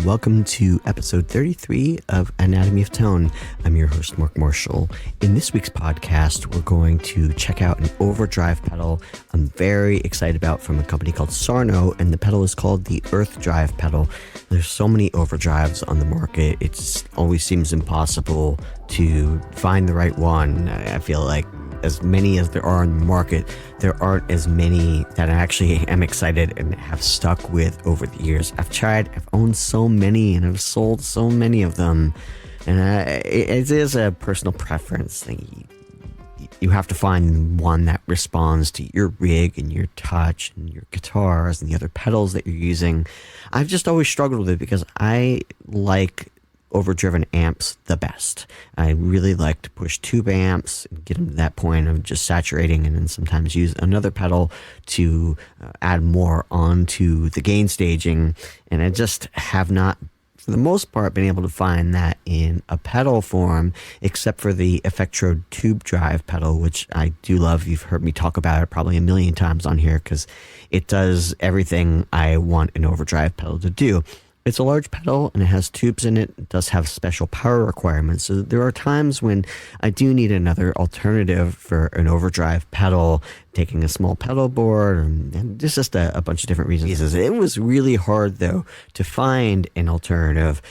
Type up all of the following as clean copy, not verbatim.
welcome to episode 33 of Anatomy of Tone. I'm your host, Mark Marshall. In this week's podcast, we're going to check out an overdrive pedal I'm very excited about from a company called Sarno, and the pedal is called the Earth Drive pedal. There's so many overdrives on the market, it always seems impossible to find the right one. I feel like as many as there are in the market, there aren't as many that I actually am excited and have stuck with over the years. I've owned so many and I've sold so many of them, and it is a personal preference thing. You have to find one that responds to your rig and your touch and your guitars and the other pedals that you're using. I've just always struggled with it because I like overdriven amps the best. I really like to push tube amps and get them to that point of just saturating, and then sometimes use another pedal to add more onto the gain staging. And I just have not, for the most part, been able to find that in a pedal form, except for the Effectrode tube drive pedal, which I do love. You've heard me talk about it probably a million times on here because it does everything I want an overdrive pedal to do. It's a large pedal and it has tubes in it. It does have special power requirements. So there are times when I do need another alternative for an overdrive pedal, taking a small pedal board, and there's just a bunch of different reasons. It was really hard, though, to find an alternative.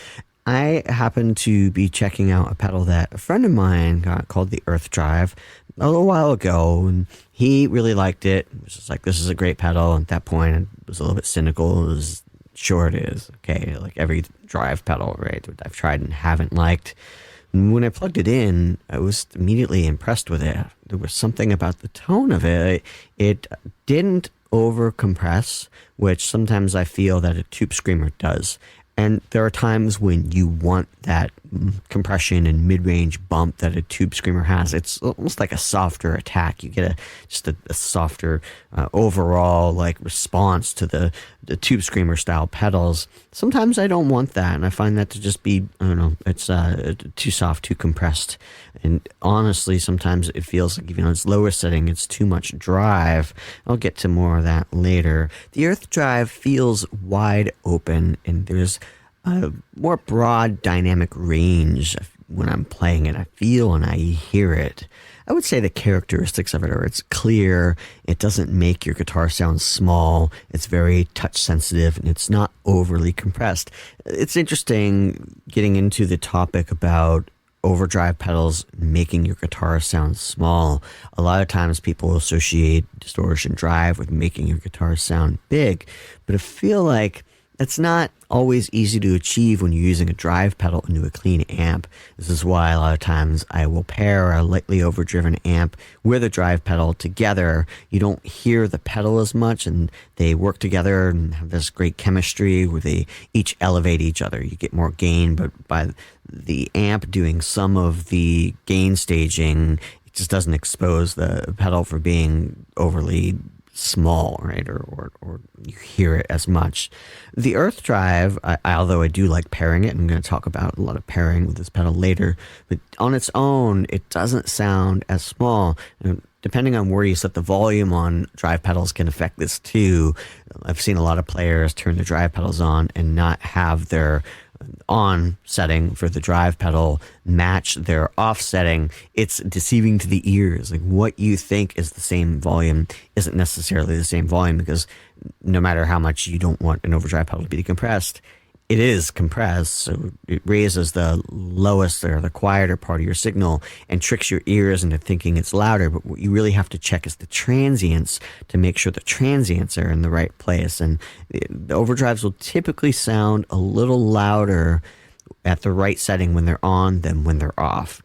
I happened to be checking out a pedal that a friend of mine got called the Earth Drive a little while ago, and he really liked it. It was just like, this is a great pedal. At that point, I was a little bit cynical. It was, sure it is. Okay, like every drive pedal, right, that I've tried and haven't liked. And when I plugged it in, I was immediately impressed with it. There was something about the tone of it. It didn't over compress, which sometimes I feel that a tube screamer does. And there are times when you want that compression and mid-range bump that a tube screamer has. It's almost like a softer attack. You get just a softer overall like response to the tube screamer style pedals. Sometimes I don't want that, and I find that to just be, I don't know, it's too soft, too compressed. And honestly, sometimes it feels like, even on its lower setting, it's too much drive. I'll get to more of that later. The Earth Drive feels wide open, and there's a more broad dynamic range when I'm playing it. I feel and I hear it. I would say the characteristics of it are, it's clear, it doesn't make your guitar sound small, it's very touch sensitive, and it's not overly compressed. It's interesting getting into the topic about overdrive pedals making your guitar sound small. A lot of times people associate distortion drive with making your guitar sound big, but I feel like that's not always easy to achieve when you're using a drive pedal into a clean amp. This is why a lot of times I will pair a lightly overdriven amp with a drive pedal together. You don't hear the pedal as much, and they work together and have this great chemistry where they each elevate each other. You get more gain, but by the amp doing some of the gain staging, it just doesn't expose the pedal for being overly small, right, or you hear it as much. The Earth Drive, although I do like pairing it, I'm going to talk about a lot of pairing with this pedal later, but on its own, it doesn't sound as small. Depending on where you set the volume on drive pedals can affect this too. I've seen a lot of players turn their drive pedals on and not have their on setting for the drive pedal match their off setting. It's deceiving to the ears. Like, what you think is the same volume isn't necessarily the same volume, because no matter how much you don't want an overdrive pedal to be compressed, it is compressed, so it raises the lowest or the quieter part of your signal and tricks your ears into thinking it's louder. But what you really have to check is the transients to make sure the transients are in the right place. And the overdrives will typically sound a little louder at the right setting when they're on than when they're off.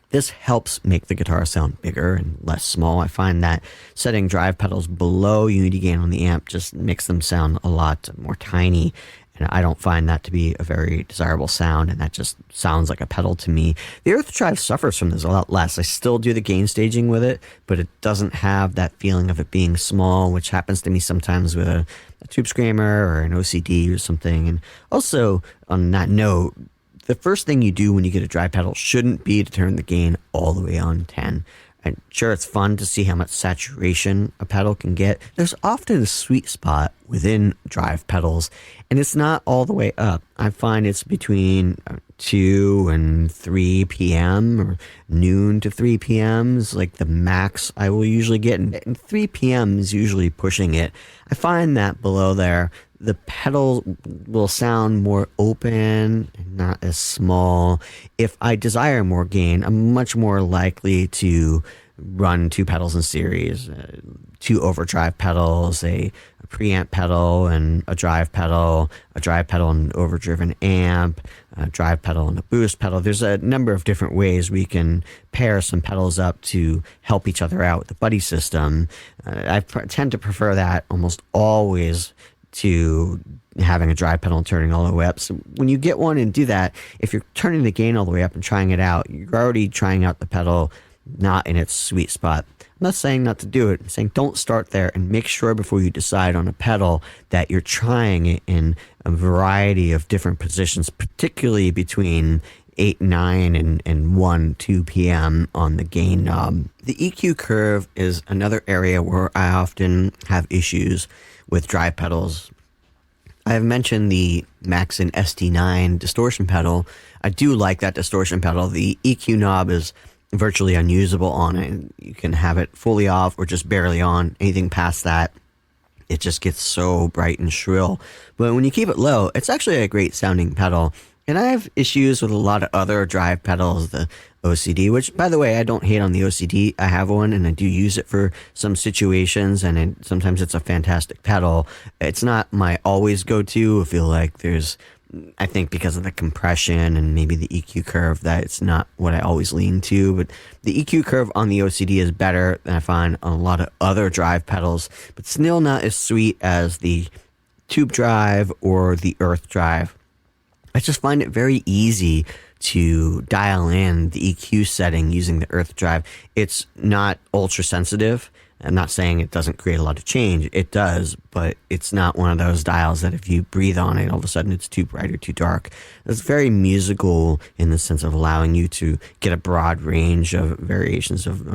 This helps make the guitar sound bigger and less small. I find that setting drive pedals below unity gain on the amp just makes them sound a lot more tiny. And I don't find that to be a very desirable sound, and that just sounds like a pedal to me. The Earth Drive suffers from this a lot less. I still do the gain staging with it, but it doesn't have that feeling of it being small, which happens to me sometimes with a tube screamer or an OCD or something. And also, on that note, the first thing you do when you get a drive pedal shouldn't be to turn the gain all the way on 10. And sure, it's fun to see how much saturation a pedal can get. There's often a sweet spot within drive pedals, and it's not all the way up. I find it's between 2 and 3 p.m. or noon to 3 p.m. is like the max I will usually get, and 3 p.m. is usually pushing it. I find that below there, the pedal will sound more open and not as small. If I desire more gain, I'm much more likely to run 2 pedals in series, 2 overdrive pedals, a preamp pedal and a drive pedal and an overdriven amp, a drive pedal and a boost pedal. There's a number of different ways we can pair some pedals up to help each other out with the buddy system. I tend to prefer that almost always to having a drive pedal and turning all the way up. So when you get one and do that, if you're turning the gain all the way up and trying it out, you're already trying out the pedal not in its sweet spot. I'm not saying not to do it. I'm saying don't start there, and make sure before you decide on a pedal that you're trying it in a variety of different positions, particularly between 8, 9, and 1, 2 p.m. on the gain knob. The EQ curve is another area where I often have issues with drive pedals. I have mentioned the Maxon ST9 distortion pedal. I do like that distortion pedal. The EQ knob is virtually unusable on it. You can have it fully off or just barely on. Anything past that, it just gets so bright and shrill. But when you keep it low, it's actually a great sounding pedal. And I have issues with a lot of other drive pedals, the OCD, which, by the way, I don't hate on the OCD. I have one, and I do use it for some situations, and sometimes it's a fantastic pedal. It's not my always go-to. I feel like I think because of the compression and maybe the EQ curve, that it's not what I always lean to. But the EQ curve on the OCD is better than I find on a lot of other drive pedals, but still not as sweet as the tube drive or the earth drive. I just find it very easy to dial in the EQ setting using the earth drive. It's not ultra sensitive. I'm not saying it doesn't create a lot of change. It does, but it's not one of those dials that if you breathe on it, all of a sudden it's too bright or too dark. It's very musical in the sense of allowing you to get a broad range of variations of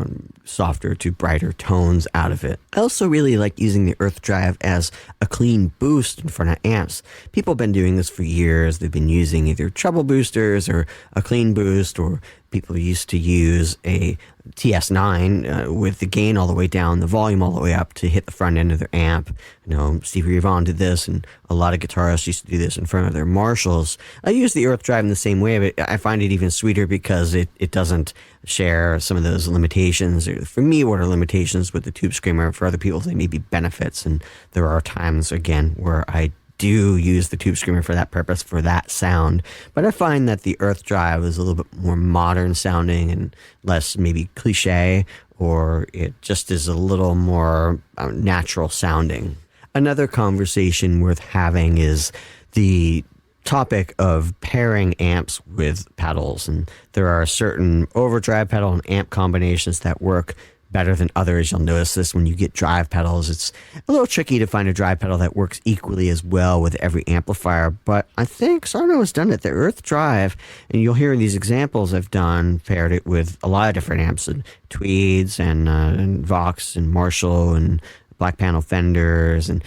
softer to brighter tones out of it. I also really like using the earth drive as a clean boost in front of amps. People have been doing this for years. They've been using either treble boosters or a clean boost, or people used to use a TS9 with the gain all the way down, the volume all the way up to hit the front end of their amp. You know, Stevie Ray Vaughan did this, and a lot of guitarists used to do this in front of their Marshalls. I use the earth drive in the same way, but I find it even sweeter because it doesn't share some of those limitations. For me, what are limitations with the Tube Screamer? For other people, they may be benefits, and there are times, again, where I do use the Tube Screamer for that purpose, for that sound. But I find that the earth drive is a little bit more modern sounding and less maybe cliche, or it just is a little more natural sounding. Another conversation worth having is the topic of pairing amps with pedals. And there are certain overdrive pedal and amp combinations that work better than others. You'll notice this when you get drive pedals. It's a little tricky to find a drive pedal that works equally as well with every amplifier, but I think Sarno has done it. The earth drive, and you'll hear in these examples I've done, paired it with a lot of different amps, and Tweeds and Vox and Marshall and Black Panel Fenders, and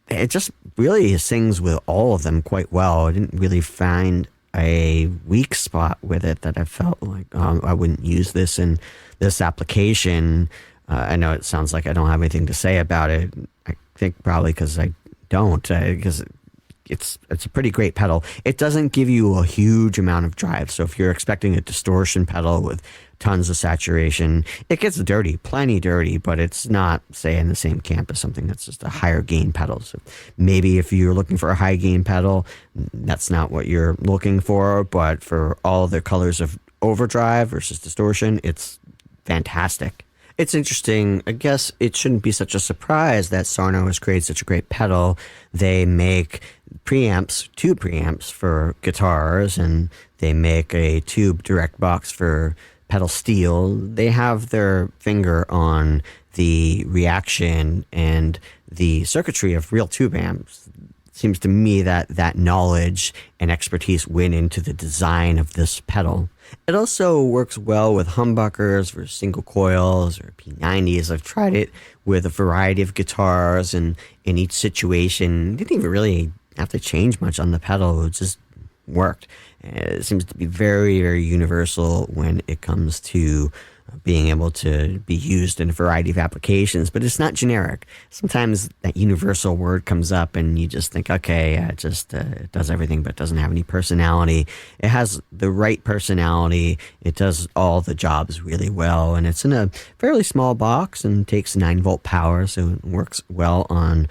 it just really sings with all of them quite well. I didn't really find a weak spot with it that I felt like I wouldn't use this in this application. I know it sounds like I don't have anything to say about it. I think probably because I don't, because it's a pretty great pedal. It doesn't give you a huge amount of drive. So if you're expecting a distortion pedal with tons of saturation, it gets dirty, plenty dirty, but it's not, say, in the same camp as something that's just a higher gain pedal. So maybe if you're looking for a high gain pedal, that's not what you're looking for, but for all the colors of overdrive versus distortion, it's fantastic. It's interesting. I guess it shouldn't be such a surprise that Sarno has created such a great pedal. They make preamps, tube preamps for guitars, and they make a tube direct box for pedal steel. They have their finger on the reaction and the circuitry of real tube amps. seems to me that that knowledge and expertise went into the design of this pedal. It also works well with humbuckers for single coils or P90s. I've tried it with a variety of guitars, and in each situation, didn't even really have to change much on the pedal. It just worked. It seems to be very, very universal when it comes to being able to be used in a variety of applications, but it's not generic. Sometimes that universal word comes up and you just think, okay, it does everything, but doesn't have any personality. It has the right personality. It does all the jobs really well, and it's in a fairly small box and takes 9-volt power, so it works well on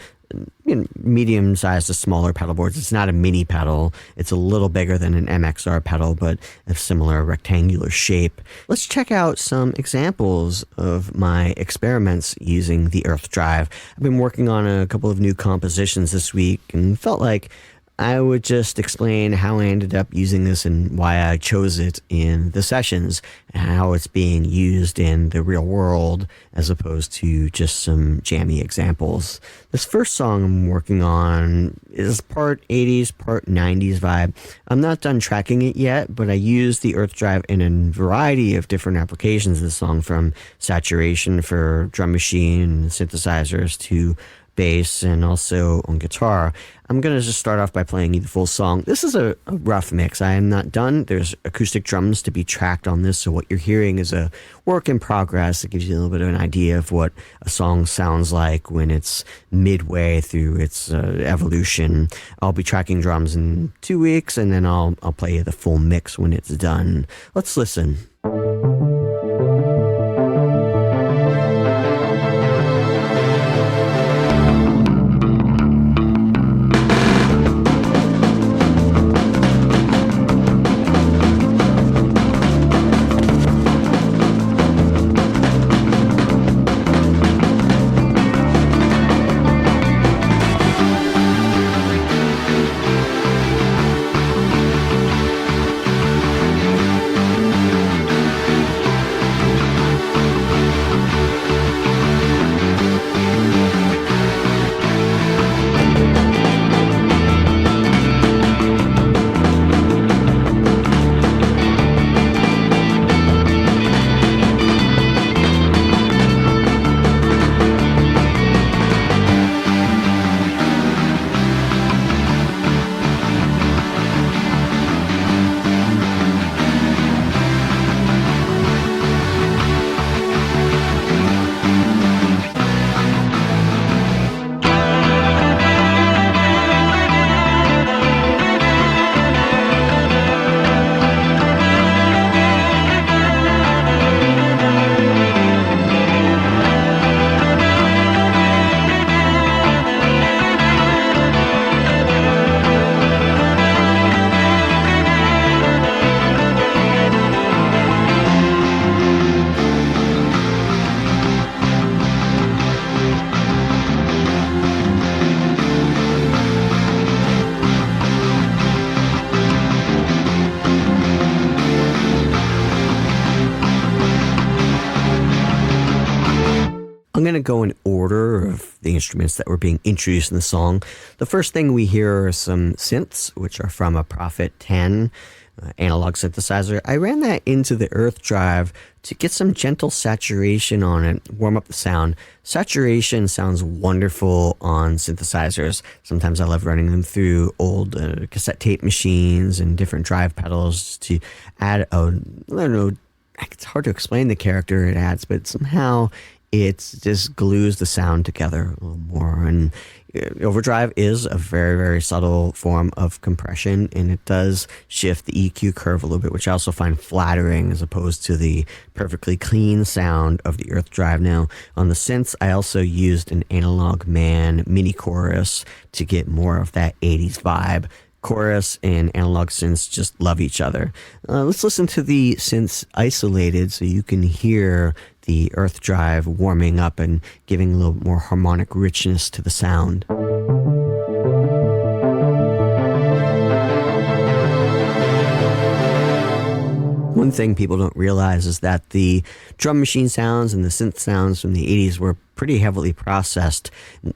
medium-sized to smaller pedal boards. It's not a mini pedal. It's a little bigger than an MXR pedal, but a similar rectangular shape. Let's check out some examples of my experiments using the Earth Drive. I've been working on a couple of new compositions this week and felt like I would just explain how I ended up using this and why I chose it in the sessions and how it's being used in the real world as opposed to just some jammy examples. This first song I'm working on is part 80s, part 90s vibe. I'm not done tracking it yet, but I use the Earth Drive in a variety of different applications of the song, from saturation for drum machine and synthesizers to bass and also on guitar. I'm going to just start off by playing you the full song. This is a rough mix. I am not done. There's acoustic drums to be tracked on this, so what you're hearing is a work in progress. It gives you a little bit of an idea of what a song sounds like when it's midway through its evolution. I'll be tracking drums in 2 weeks, and then I'll play you the full mix when it's done. Let's listen. I'm going to go in order of the instruments that were being introduced in the song. The first thing we hear are some synths, which are from a Prophet 10 analog synthesizer. I ran that into the Earth Drive to get some gentle saturation on it, warm up the sound. Saturation sounds wonderful on synthesizers. Sometimes I love running them through old cassette tape machines and different drive pedals to add I don't know, it's hard to explain the character it adds, but somehow it just glues the sound together a little more. And overdrive is a very, very subtle form of compression, and it does shift the EQ curve a little bit, which I also find flattering as opposed to the perfectly clean sound of the Earth Drive. Now, on the synths, I also used an Analog Man mini chorus to get more of that 80s vibe. Chorus and analog synths just love each other. Let's listen to the synths isolated so you can hear the Earth Drive warming up and giving a little more harmonic richness to the sound. One thing people don't realize is that the drum machine sounds and the synth sounds from the 80s were pretty heavily processed.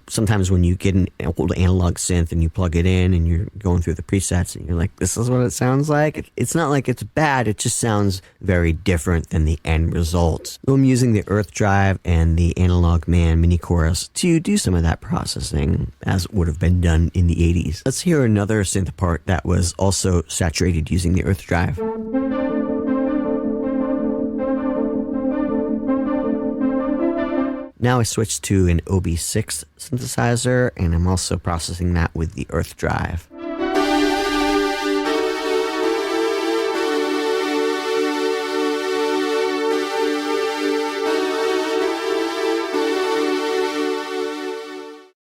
Sometimes when you get an old analog synth and you plug it in and you're going through the presets and you're like, this is what it sounds like. It's not like it's bad, it just sounds very different than the end result. So I'm using the Earth Drive and the Analog Man mini chorus to do some of that processing as would have been done in the 80s. Let's hear another synth part that was also saturated using the Earth Drive. Now I switched to an OB6 synthesizer, and I'm also processing that with the Earth Drive.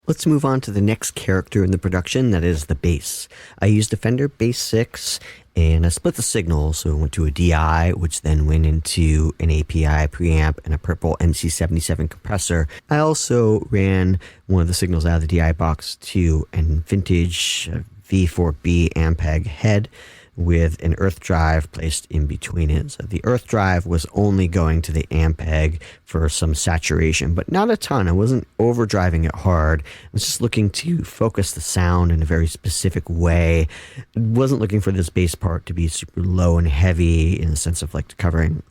Let's move on to the next character in the production, that is the bass. I used a Fender Bass 6, and I split the signal, so it went to a DI, which then went into an API preamp and a purple MC77 compressor. I also ran one of the signals out of the DI box to a vintage V4B Ampeg head with an Earth Drive placed in between it. So the Earth Drive was only going to the Ampeg for some saturation, but not a ton. I wasn't overdriving it hard. I was just looking to focus the sound in a very specific way. I wasn't looking for this bass part to be super low and heavy in the sense of like covering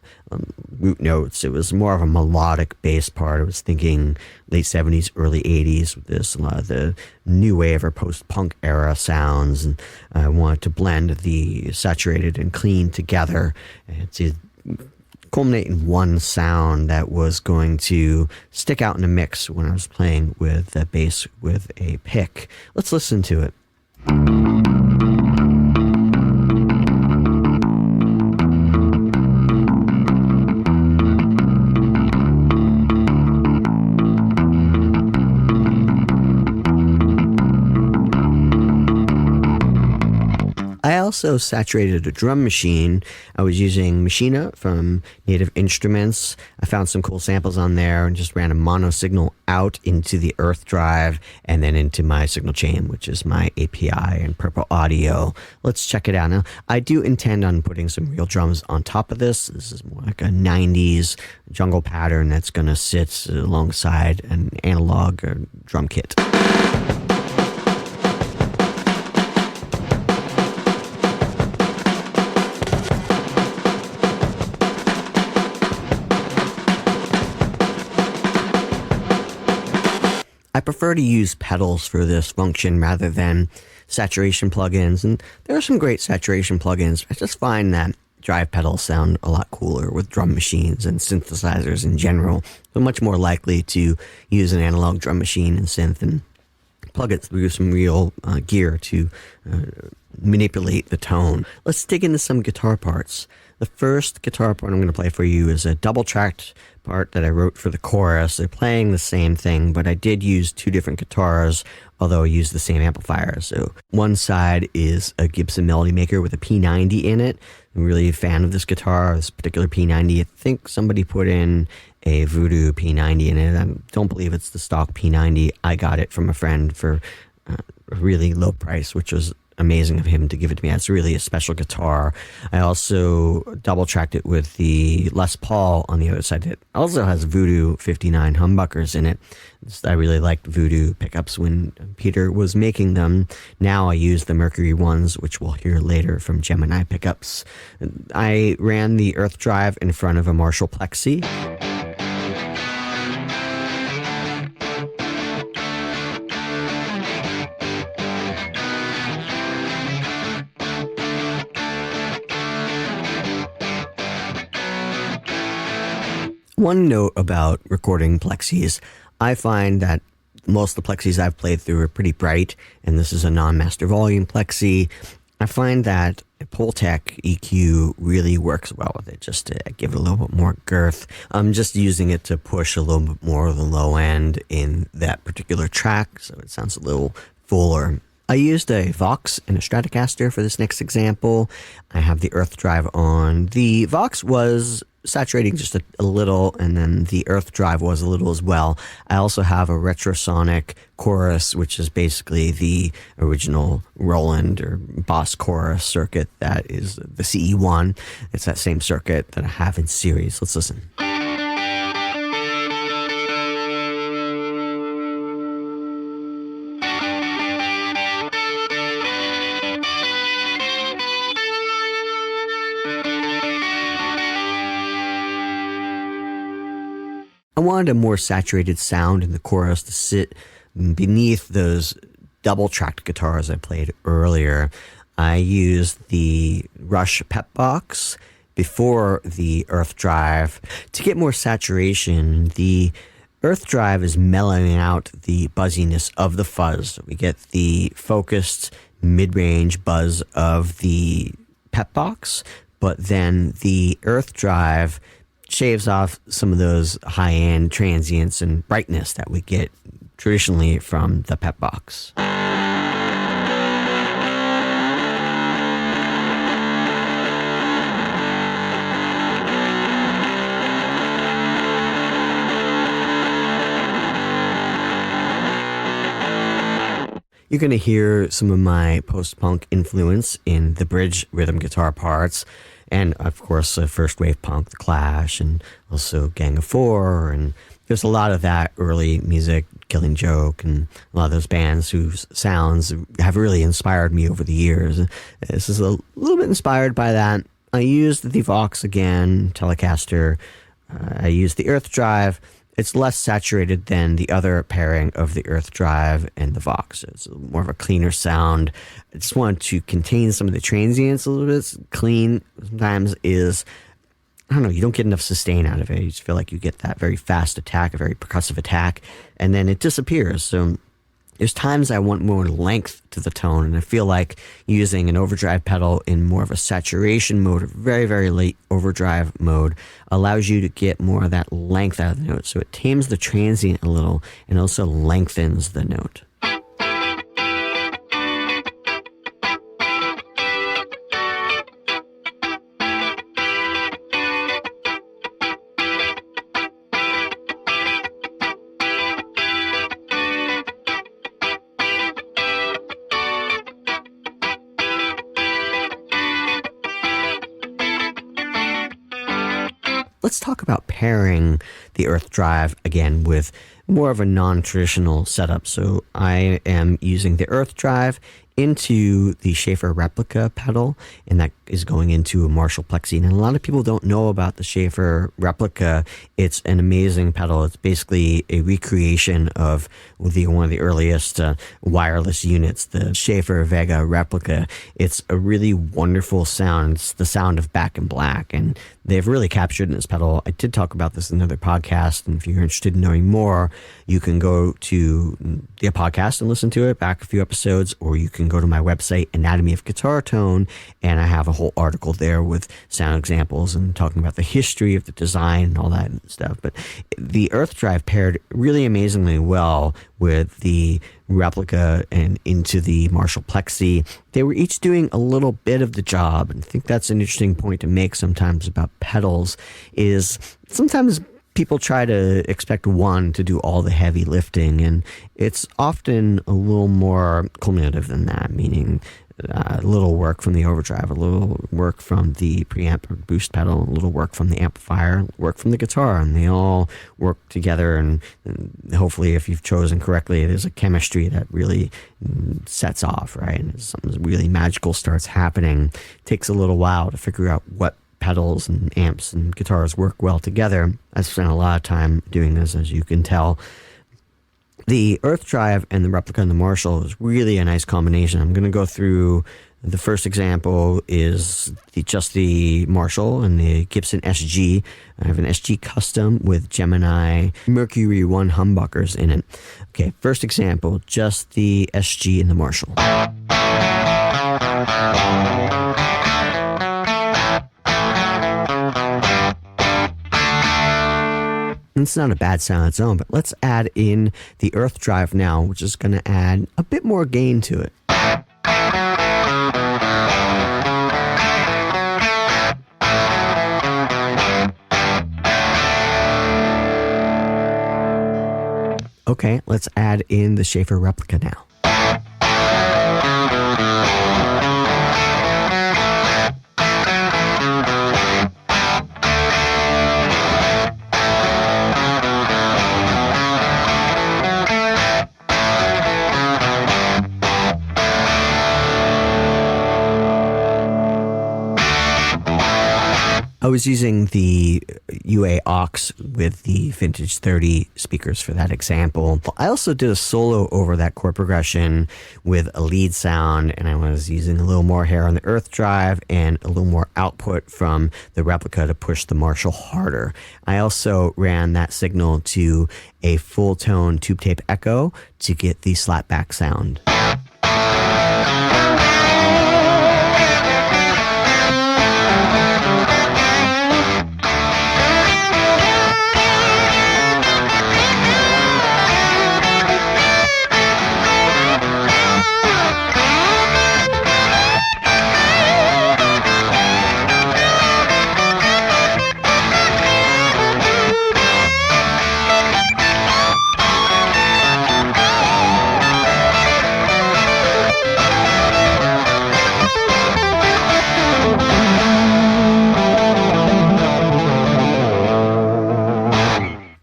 root notes. It was more of a melodic bass part. I was thinking late 70s, early 80s with this, a lot of the new wave or post-punk era sounds, and I wanted to blend the saturated and clean together and to culminate in one sound that was going to stick out in a mix when I was playing with the bass with a pick. Let's listen to it. I also saturated a drum machine. I was using Machina from Native Instruments. I found some cool samples on there and just ran a mono signal out into the Earth Drive and then into my signal chain, which is my API and Purple Audio. Let's check it out. Now, I do intend on putting some real drums on top of this. This is more like a 90s jungle pattern that's going to sit alongside an analog drum kit. I prefer to use pedals for this function rather than saturation plugins, and there are some great saturation plugins. I just find that drive pedals sound a lot cooler with drum machines and synthesizers in general. I'm much more likely to use an analog drum machine and synth and plug it through some real gear to manipulate the tone. Let's dig into some guitar parts. The first guitar part I'm going to play for you is a double-tracked part that I wrote for the chorus. They're playing the same thing, but I did use two different guitars, although I used the same amplifier. So one side is a Gibson Melody Maker with a P90 in it. I'm really a fan of this guitar, this particular P90. I think somebody put in a Voodoo P90 in it. I don't believe it's the stock P90. I got it from a friend for a really low price, which was amazing of him to give it to me. It's really a special guitar. I also double tracked it with the Les Paul on the other side. It also has Voodoo 59 humbuckers in it. I really liked Voodoo pickups when Peter was making them. Now I use the Mercury ones, which we'll hear later from Gemini pickups. I ran the Earth Drive in front of a Marshall Plexi. One note about recording plexis, I find that most of the plexis I've played through are pretty bright, and this is a non-master volume plexi. I find that a Pultec EQ really works well with it, just to give it a little bit more girth. I'm just using it to push a little bit more of the low end in that particular track, so it sounds a little fuller. I used a Vox and a Stratocaster for this next example. I have the Earth Drive on. The Vox was saturating just a little, and then the earth drive was a little as well. I also have a retrosonic chorus, which is basically the original Roland or Boss chorus circuit that is the CE1. It's that same circuit that I have in series. Let's listen. I wanted a more saturated sound in the chorus to sit beneath those double-tracked guitars I played earlier. I used the Rush Pep Box before the Earth Drive to get more saturation. The Earth Drive is mellowing out the buzziness of the fuzz. We get the focused mid-range buzz of the Pep Box, but then the Earth Drive shaves off some of those high-end transients and brightness that we get traditionally from the Pep Box. You're going to hear some of my post-punk influence in the bridge rhythm guitar parts. And, of course, first wave punk, The Clash, and also Gang of Four. And there's a lot of that early music, Killing Joke, and a lot of those bands whose sounds have really inspired me over the years. This is a little bit inspired by that. I used the Vox again, Telecaster. I used the Earth Drive. It's less saturated than the other pairing of the Earth Drive and the Vox. It's more of a cleaner sound. I just wanted to contain some of the transients a little bit. Clean sometimes is, I don't know, you don't get enough sustain out of it. You just feel like you get that very fast attack, a very percussive attack, and then it disappears. So there's times I want more length to the tone, and I feel like using an overdrive pedal in more of a saturation mode, or very, very late overdrive mode, allows you to get more of that length out of the note. So it tames the transient a little and also lengthens the note. Let's talk about pairing the Earth Drive again with more of a non-traditional setup. So I am using the Earth Drive into the Schaefer replica pedal, and that is going into a Marshall Plexi. And a lot of people don't know about the Schaefer replica. It's an amazing pedal. It's basically a recreation of one of the earliest wireless units, the Schaefer Vega replica. It's a really wonderful sound. It's the sound of Back in Black, and they've really captured in this pedal. I did talk about this in another podcast, and if you're interested in knowing more, you can go to the podcast and listen to it, back a few episodes, or you can go to my website, Anatomy of Guitar Tone, and I have a whole article there with sound examples and talking about the history of the design and all that stuff. But the Earth Drive paired really amazingly well with the replica and into the Marshall Plexi. They were each doing a little bit of the job, and I think that's an interesting point to make sometimes about pedals, is sometimes people try to expect one to do all the heavy lifting, and it's often a little more cumulative than that, meaning a little work from the overdrive, a little work from the preamp or boost pedal, a little work from the amplifier, work from the guitar, and they all work together. And hopefully, if you've chosen correctly, there's a chemistry that really sets off, right? And something really magical starts happening. It takes a little while to figure out what pedals and amps and guitars work well together. I've spent a lot of time doing this, as you can tell. The Earth Drive and the replica and the Marshall is really a nice combination. I'm going to go through. The first example is just the Marshall and the Gibson SG. I have an SG Custom with Gemini Mercury 1 humbuckers in it. Okay, first example, just the SG and the Marshall. It's not a bad sound on its own, but let's add in the Earth Drive now, which is going to add a bit more gain to it. Okay, let's add in the Schaefer replica now. I was using the UA aux with the Vintage 30 speakers for that example. I also did a solo over that chord progression with a lead sound, and I was using a little more hair on the earth drive and a little more output from the replica to push the Marshall harder. I also ran that signal to a full tone tube tape echo to get the slapback sound.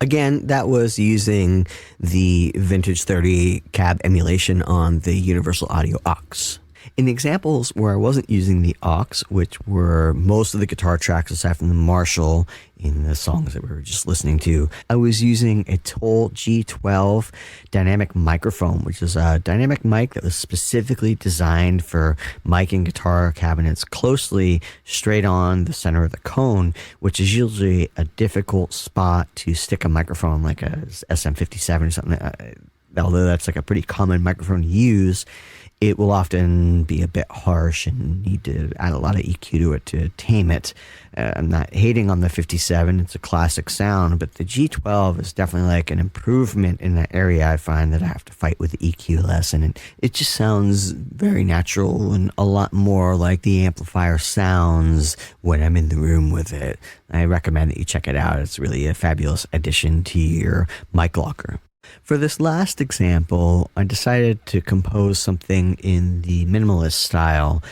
Again, that was using the Vintage 30 cab emulation on the Universal Audio aux. In the examples where I wasn't using the aux, which were most of the guitar tracks aside from the Marshall in the songs that we were just listening to, I was using a Toll G12 dynamic microphone, which is a dynamic mic that was specifically designed for miking guitar cabinets closely straight on the center of the cone, which is usually a difficult spot to stick a microphone like a SM57 or something. Although that's like a pretty common microphone to use, it will often be a bit harsh and need to add a lot of EQ to it to tame it. I'm not hating on the 57, it's a classic sound, but the G12 is definitely like an improvement in that area. I find that I have to fight with the EQ less, and it just sounds very natural and a lot more like the amplifier sounds when I'm in the room with it. I recommend that you check it out. It's really a fabulous addition to your mic locker. For this last example, I decided to compose something in the minimalist style,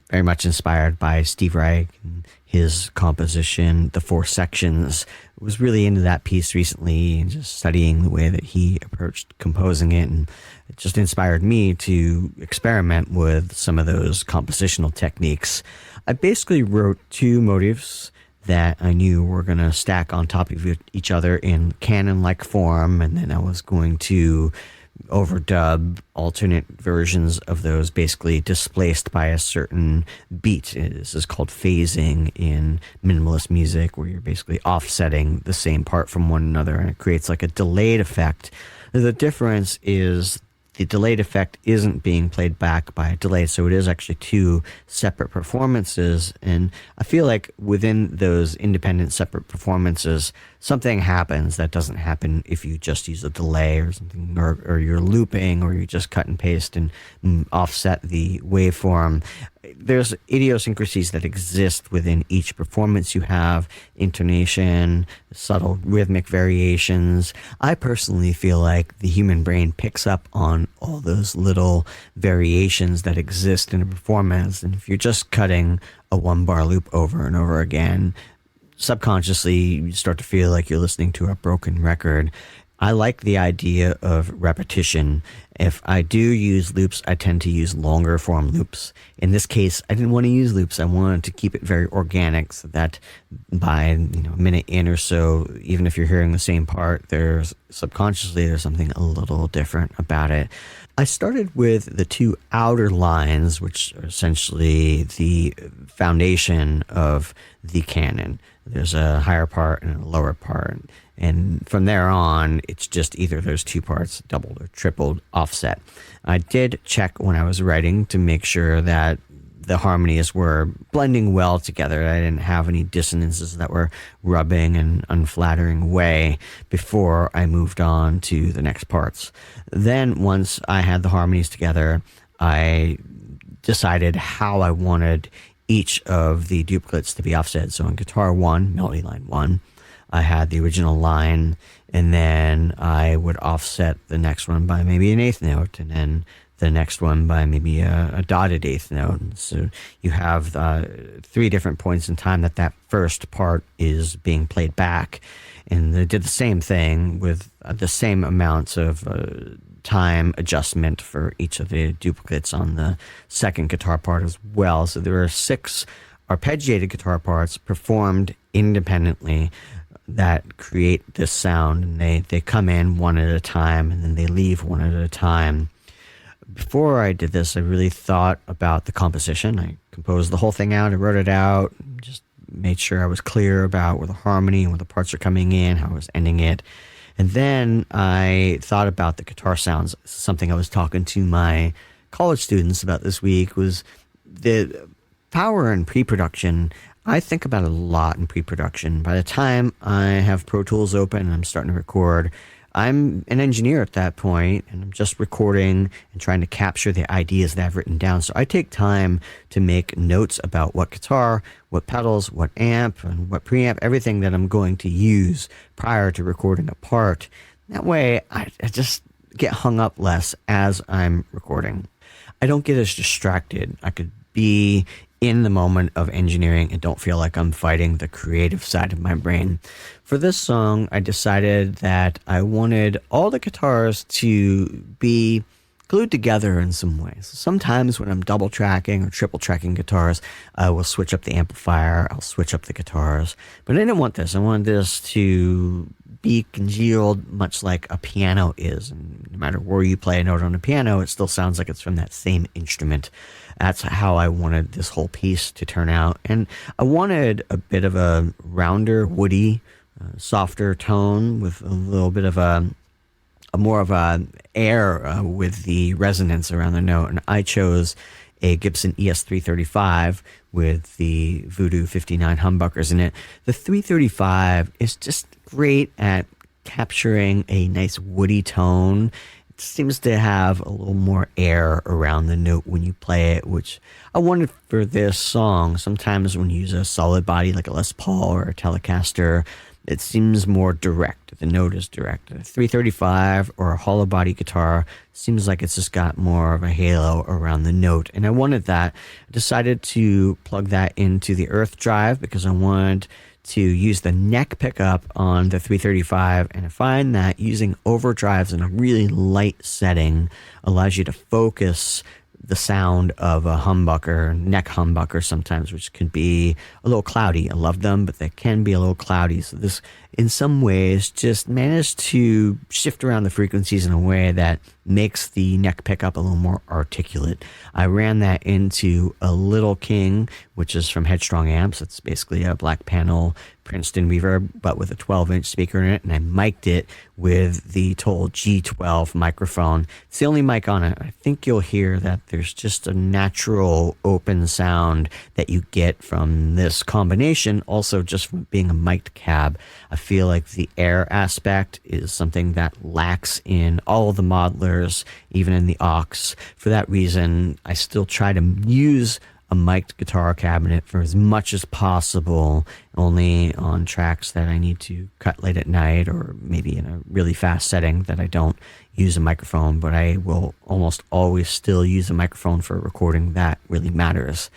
very much inspired by Steve Reich and his composition, The Four Sections. I was really into that piece recently and just studying the way that he approached composing it, and it just inspired me to experiment with some of those compositional techniques. I basically wrote two motifs that I knew were going to stack on top of each other in canon-like form, and then I was going to overdub alternate versions of those, basically displaced by a certain beat. This is called phasing in minimalist music, where you're basically offsetting the same part from one another, and it creates like a delayed effect. The difference is the delayed effect isn't being played back by a delay, so it is actually two separate performances. And I feel like within those independent separate performances, something happens that doesn't happen if you just use a delay or something, or you're looping, or you just cut and paste and offset the waveform. There's idiosyncrasies that exist within each performance you have, intonation, subtle rhythmic variations. I personally feel like the human brain picks up on all those little variations that exist in a performance. And if you're just cutting a one-bar loop over and over again, subconsciously you start to feel like you're listening to a broken record. I like the idea of repetition. If I do use loops, I tend to use longer form loops. In this case, I didn't want to use loops. I wanted to keep it very organic, so that by a minute in or so, even if you're hearing the same part, there's something a little different about it. I started with the two outer lines, which are essentially the foundation of the canon. There's a higher part and a lower part. And from there on, it's just either those two parts, doubled or tripled offset. I did check when I was writing to make sure that the harmonies were blending well together. I didn't have any dissonances that were rubbing an unflattering way before I moved on to the next parts. Then once I had the harmonies together, I decided how I wanted each of the duplicates to be offset. So in guitar 1, melody line 1, I had the original line, and then I would offset the next one by maybe an eighth note, and then the next one by maybe a dotted eighth note. So you have 3 different points in time that first part is being played back. And they did the same thing with the same amounts of time adjustment for each of the duplicates on the second guitar part as well. So there are 6 arpeggiated guitar parts performed independently that create this sound. And they come in one at a time, and then they leave one at a time. Before I did this, I really thought about the composition. I composed the whole thing out. I wrote it out, just made sure I was clear about where the harmony and where the parts are coming in, how I was ending it. And then I thought about the guitar sounds. Something I was talking to my college students about this week was the power in pre-production. I think about it a lot in pre-production. By the time I have Pro Tools open and I'm starting to record, I'm an engineer at that point, and I'm just recording and trying to capture the ideas that I've written down. So I take time to make notes about what guitar, what pedals, what amp, and what preamp, everything that I'm going to use prior to recording a part. That way, I just get hung up less as I'm recording. I don't get as distracted. I could be in the moment of engineering and don't feel like I'm fighting the creative side of my brain. For this song, I decided that I wanted all the guitars to be glued together in some ways. Sometimes when I'm double tracking or triple tracking guitars, I will switch up the amplifier, I'll switch up the guitars. But I didn't want this. I wanted this to be congealed much like a piano is. And no matter where you play a note on a piano, it still sounds like it's from that same instrument. That's how I wanted this whole piece to turn out. And I wanted a bit of a rounder, woody, softer tone with a little bit of a more of a air with the resonance around the note. And I chose a Gibson ES335 with the Voodoo 59 humbuckers in it. The 335 is just great at capturing a nice woody tone. It seems to have a little more air around the note when you play it, which I wanted for this song. Sometimes when you use a solid body like a Les Paul or a Telecaster, it seems more direct. The note is direct. A 335 or a hollow body guitar seems like it's just got more of a halo around the note. And I wanted that. I decided to plug that into the earth drive because I wanted to use the neck pickup on the 335. And I find that using overdrives in a really light setting allows you to focus the sound of a humbucker, neck humbucker sometimes, which can be a little cloudy. I love them, but they can be a little cloudy. So this, in some ways, just managed to shift around the frequencies in a way that makes the neck pickup a little more articulate. I ran that into a Little King, which is from Headstrong Amps. It's basically a black panel Princeton reverb, but with a 12-inch speaker in it, and I mic'd it with the Toll G12 microphone. It's the only mic on it. I think you'll hear that there's just a natural open sound that you get from this combination, also just from being a mic'd cab. I feel like the air aspect is something that lacks in all of the modelers, even in the aux. For that reason, I still try to use a mic'd guitar cabinet for as much as possible, only on tracks that I need to cut late at night or maybe in a really fast setting that I don't use a microphone, but I will almost always still use a microphone for a recording that really matters.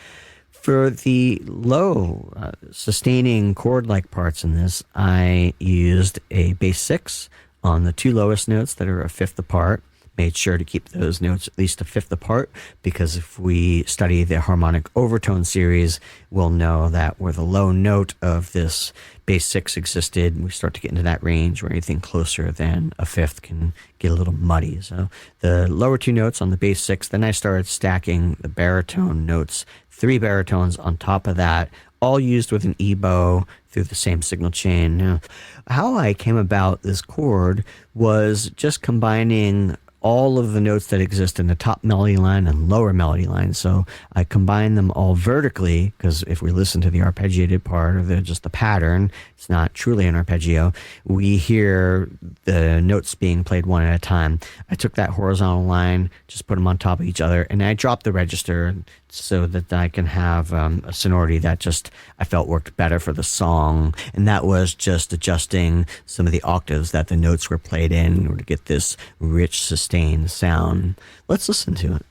For the low sustaining chord-like parts in this, I used a bass 6 on the 2 lowest notes that are a fifth apart. Made sure to keep those notes at least a fifth apart, because if we study the harmonic overtone series, we'll know that where the low note of this bass 6 existed, we start to get into that range where anything closer than a fifth can get a little muddy. So the lower 2 notes on the bass 6, then I started stacking the baritone notes, 3 baritones on top of that, all used with an E-bow through the same signal chain. Now, how I came about this chord was just combining all of the notes that exist in the top melody line and lower melody line. So I combine them all vertically, because if we listen to the arpeggiated part or just the pattern, it's not truly an arpeggio. We hear the notes being played one at a time. I took that horizontal line, just put them on top of each other, and I dropped the register so that I can have a sonority that just I felt worked better for the song. And that was just adjusting some of the octaves that the notes were played in order to get this rich, sustained sound. Let's listen to it.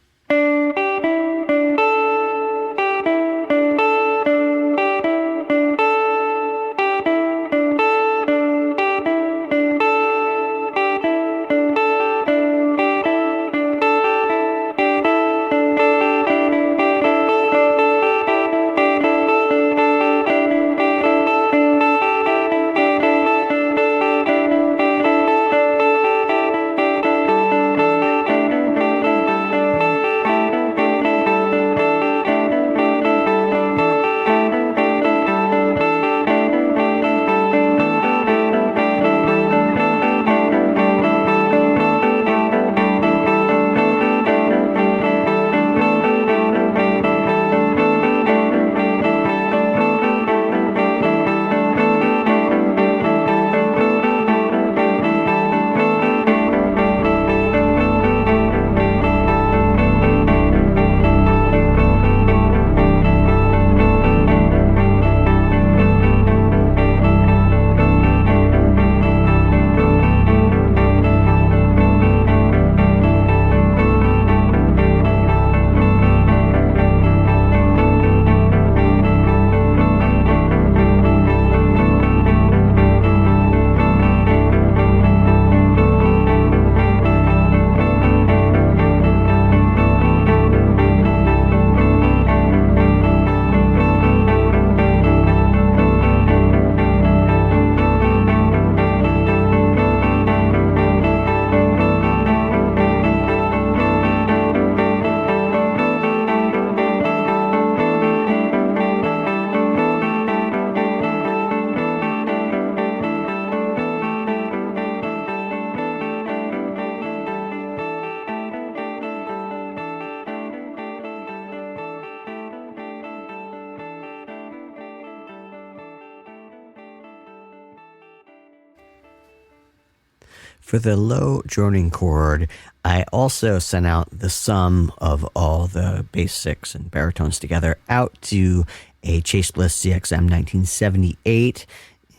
For the low droning chord, I also sent out the sum of all the bass six and baritones together out to a Chase Bliss CXM 1978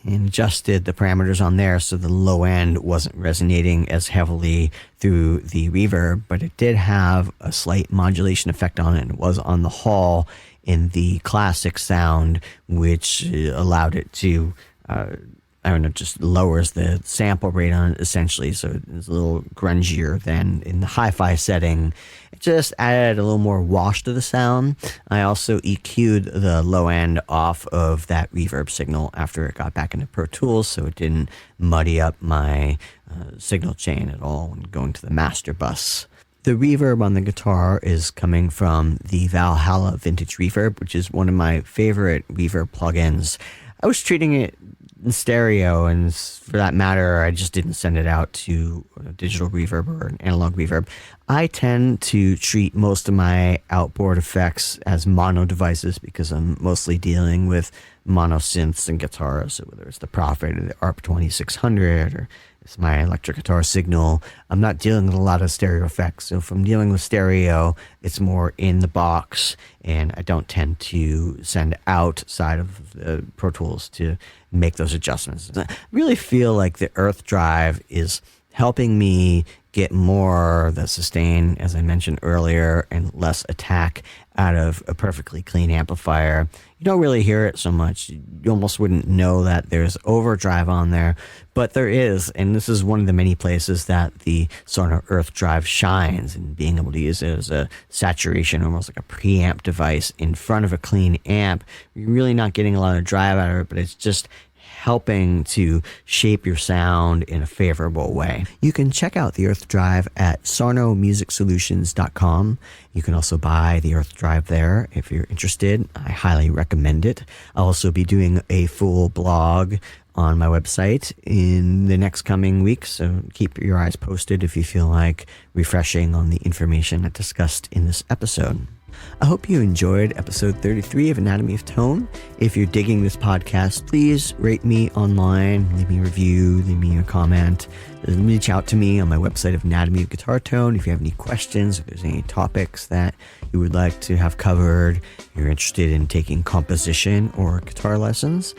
and adjusted the parameters on there so the low end wasn't resonating as heavily through the reverb, but it did have a slight modulation effect on it, and it was on the hall in the classic sound, which allowed it to just lowers the sample rate on it essentially, so it's a little grungier than in the hi-fi setting. It just added a little more wash to the sound. I also EQ'd the low end off of that reverb signal after it got back into Pro Tools, so it didn't muddy up my signal chain at all when going to the master bus. The reverb on the guitar is coming from the Valhalla Vintage Reverb, which is one of my favorite reverb plugins. I was treating it in stereo, and for that matter, I just didn't send it out to a digital reverb or an analog reverb. I tend to treat most of my outboard effects as mono devices because I'm mostly dealing with mono synths and guitars, so whether it's the Prophet or the ARP 2600 or it's my electric guitar Signal, I'm not dealing with a lot of stereo effects. So if I'm dealing with stereo, it's more in the box, and I don't tend to send outside of the Pro Tools to make those adjustments. I really feel like the Earth Drive is helping me get more the sustain, as I mentioned earlier, and less attack out of a perfectly clean amplifier. You don't really hear it so much. You almost wouldn't know that there's overdrive on there, but there is, and this is one of the many places that the Sarno Earth Drive shines, and being able to use it as a saturation, almost like a preamp device in front of a clean amp. You're really not getting a lot of drive out of it, but it's just helping to shape your sound in a favorable way. You can check out the Earth Drive at sarnomusicsolutions.com. You can also buy the Earth Drive there if you're interested. I highly recommend it. I'll also be doing a full blog on my website in the next coming weeks, so keep your eyes posted if you feel like refreshing on the information I discussed in this episode. I hope you enjoyed episode 33 of Anatomy of Tone. If you're digging this podcast, please rate me online, leave me a review, leave me a comment. reach out to me on my website of Anatomy of Guitar Tone if you have any questions, if there's any topics that you would like to have covered, you're interested in taking composition or guitar lessons.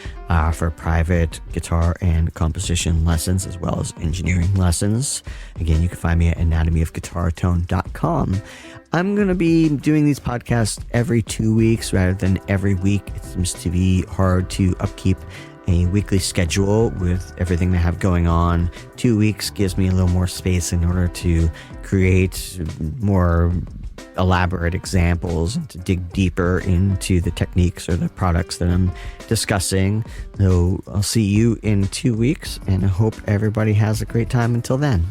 For private guitar and composition lessons, as well as engineering lessons. Again, you can find me at anatomyofguitartone.com. I'm going to be doing these podcasts every 2 weeks rather than every week. It seems to be hard to upkeep a weekly schedule with everything I have going on. 2 weeks gives me a little more space in order to create more elaborate examples and to dig deeper into the techniques or the products that I'm discussing. So I'll see you in 2 weeks, and I hope everybody has a great time until then.